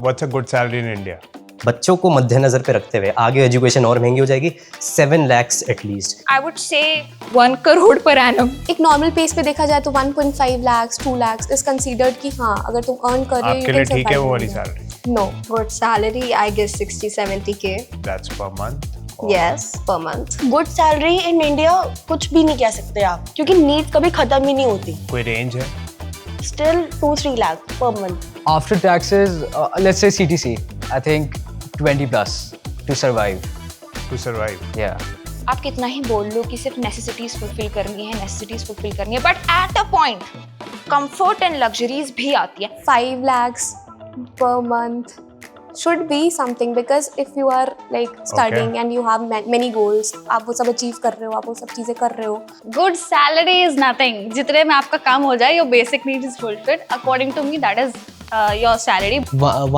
What's a good salary in India? बच्चों को मद्देनजर पे रखते हुए आगे एजुकेशन और महंगी हो जाएगी, 7 lakhs at least. I would say 1 crore per annum. एक नॉर्मल पेस पे देखा जाए तो 1.5 lakhs 2 lakhs इज कंसीडर्ड कि हाँ अगर तुम अर्न कर रहे हो आपके लिए ठीक है वो वाली salary? No Good salary, I guess 60-70K. That's per month? Yes, per month. Good salary in India कुछ भी नहीं कह सकते आप, क्योंकि नीड कभी खत्म ही नहीं होती। कोई रेंज है? Still 2-3 lakh per month. After taxes, let's say CTC, I think 20 plus to survive. To survive? Yeah. आप कितना ही बोल लो कि सिर्फ नेसेसिटीज फुलफिल करनी है, नेसेसिटीज फुलफिल करनी है, but at a point comfort and luxuries भी आती है। 5 lakhs per month should be something because if you are like studying and you have many goals, आप वो सब achieve कर रहे हो, आप वो सब चीजें कर रहे हो। Good salary is nothing. जितने में आपका काम हो जाए, your basic need is fulfilled. According to me, that is your salary.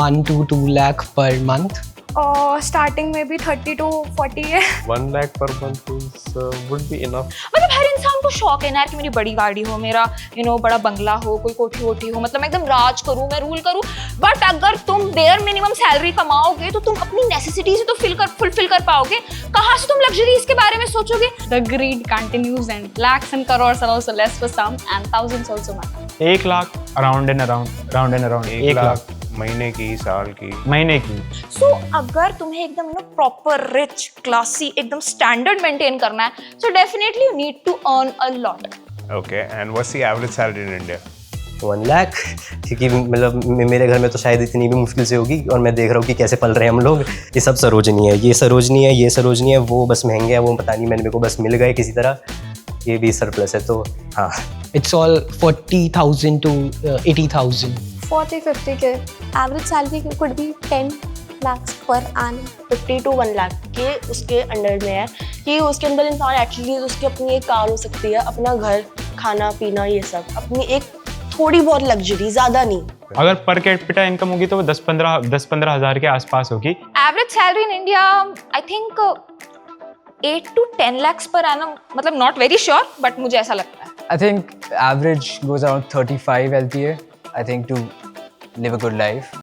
1 to 2 lakh per month. Starting में भी 30 to 40 है। 1 lakh per month would be enough. मतलब हर इंसान को शौक है ना यार कि मेरी बड़ी गाड़ी हो, मेरा बड़ा बंगला हो, कोई कोठी वोठी हो, मतलब मैं एकदम राज करूं, मैं रूल करूं। बट अगर तुम बेयर मिनिमम सैलरी कमाओगे तो तुम अपनी नेसेसिटीज तो फुलफिल कर पाओगे। कहाँ से तुम लग्जरीज के बारे में सोचोगे? The greed continues and lakhs and crores are also less for some and thousands also matter. 1 lakh round and around 1 lakh महीने की, साल की, महीने की। सो अगर तुम्हें एकदम प्रॉपर रिच क्लासी एकदम स्टैंडर्ड मेंटेन करना है, so definitely you need to earn a lot. Okay, and what's the average salary in India? 1 lakh, क्योंकि मतलब मेरे घर में तो शायद इतनी भी मुश्किल से होगी, और मैं देख रहा हूँ कि कैसे पल रहे हैं हम लोग। ये सब सरोजनी है, ये सरोजनी है, ये सरोजनी है, वो बस महंगे है, वो पता नहीं, मेरे को बस मिल गए किसी तरह, ये भी सरप्लस है। तो हाँ, It's all 40,000 to 80,000. 40-50K average salary could be 10 lakhs per annum। 50 to 1 lakh के उसके अंडर में है कि उसके अंदर इंसान एटलीस्ट उसकी अपनी एक कार हो सकती है, अपना घर, खाना पीना, ये सब अपनी एक थोड़ी बहुत लग्जरी, ज्यादा नहीं। अगर पर कैपिटा इनकम होगी तो वो 10-15 हज़ार के आसपास होगी। Average salary in India I think 8 to 10 lakhs per annum, मतलब नॉट वेरी श्योर बट मुझे ऐसा लगता है। I think average goes around 35 LPA, I think, to live a good life.